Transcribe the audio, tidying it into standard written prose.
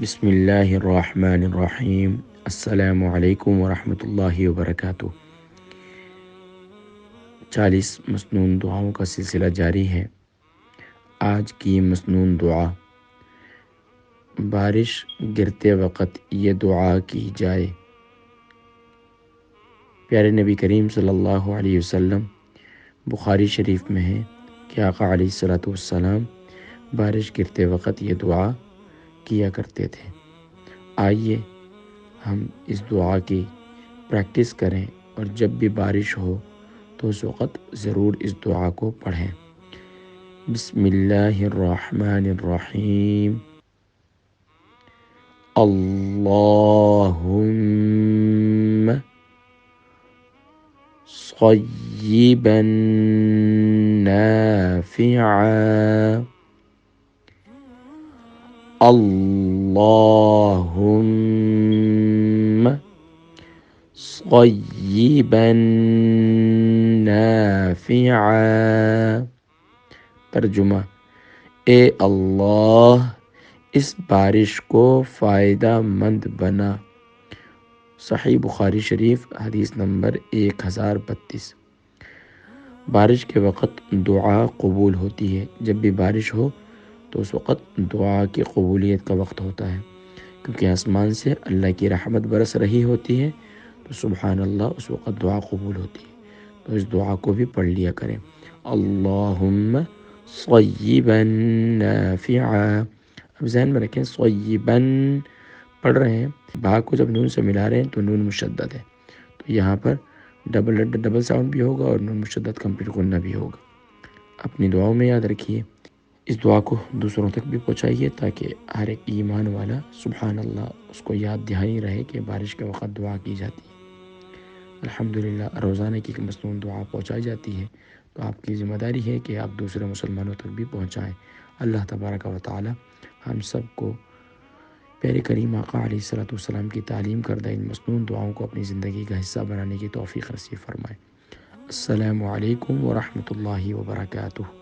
بسم اللہ الرحمن الرحیم۔ السلام علیکم ورحمۃ اللہ وبرکاتہ۔ 40 مسنون دعاؤں کا سلسلہ جاری ہے۔ آج کی مسنون دعا، بارش گرتے وقت یہ دعا کی جائے۔ پیارے نبی کریم صلی اللہ علیہ وسلم بخاری شریف میں ہے کہ آقا علیہ الصلوۃ والسلام بارش گرتے وقت یہ دعا کیا کرتے تھے۔ آئیے ہم اس دعا کی پریکٹس کریں اور جب بھی بارش ہو تو اس وقت ضرور اس دعا کو پڑھیں۔ بسم اللہ الرحمن الرحیم۔ اللہم صیبا نافعا، اللہم صیبا نافعا۔ ترجمہ: اے اللہ، اس بارش کو فائدہ مند بنا۔ صحیح بخاری شریف حدیث نمبر 1032۔ بارش کے وقت دعا قبول ہوتی ہے۔ جب بھی بارش ہو تو اس وقت دعا کی قبولیت کا وقت ہوتا ہے، کیونکہ آسمان سے اللہ کی رحمت برس رہی ہوتی ہے، تو سبحان اللہ اس وقت دعا قبول ہوتی ہے۔ تو اس دعا کو بھی پڑھ لیا کریں۔ اللہم صیبا نافعا۔ اب ذہن میں رکھیں، صیبا پڑھ رہے ہیں، با کو جب نون سے ملا رہے ہیں تو نون مشدد ہے، تو یہاں پر ڈبل ساؤنڈ بھی ہوگا اور نون مشدد کمپلیٹ غنہ بھی ہوگا۔ اپنی دعاؤں میں یاد رکھیے۔ اس دعا کو دوسروں تک بھی پہنچائیے تاکہ ہر ایک ایمان والا سبحان اللہ اس کو یاد دہانی رہے کہ بارش کے وقت دعا کی جاتی ہے۔ الحمدللہ روزانہ کی مسنون دعا پہنچائی جاتی ہے، تو آپ کی ذمہ داری ہے کہ آپ دوسرے مسلمانوں تک بھی پہنچائیں۔ اللہ تبارک و تعالی ہم سب کو پیارے کریم آقا علیہ الصلوۃ والسلام کی تعلیم کردہ ان مسنون دعاؤں کو اپنی زندگی کا حصہ بنانے کی توفیق نصیب فرمائے۔ السلام علیکم ورحمۃ اللہ وبرکاتہ۔